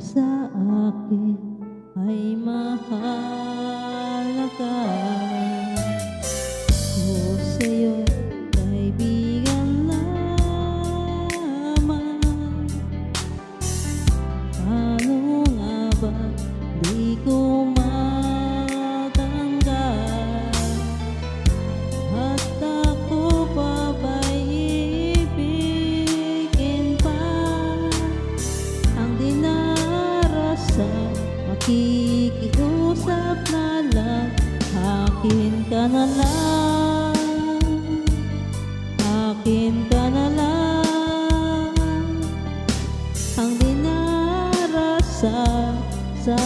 sa akin ay mahalaga. Kung sa'yo'y kaibigan lamang, paano nga ba di ko matanggap? At ako pa ba'y ibigin pa ang dinarasan? Makikiusap na lang, akin ka na lang, akin ka na lang. Ang dinarasan sa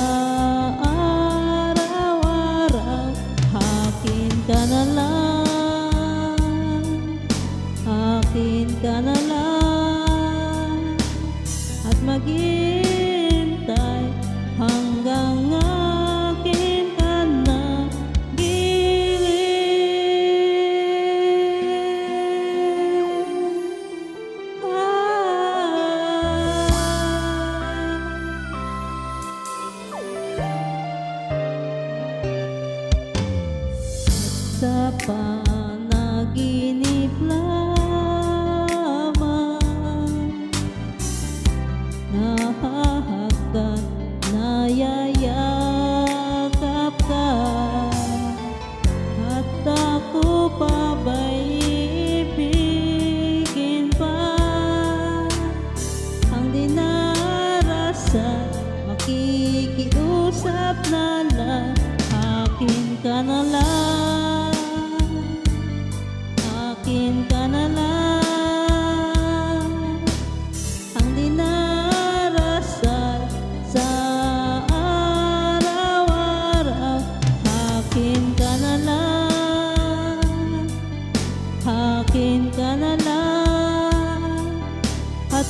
araw-araw, akin ka na lang, akin ka na lang. At maghintay hanggang akin ka na giliw. Sa panaginip lamang, nahahagkan, nayayakap ka. At ako pa ba'y ibigin pa ang dinarasan? Makikiusap na lang, akin ka na lang, akin ka na lang. Ang dinarasan sa araw-araw, akin ka na lang, akin ka na lang. At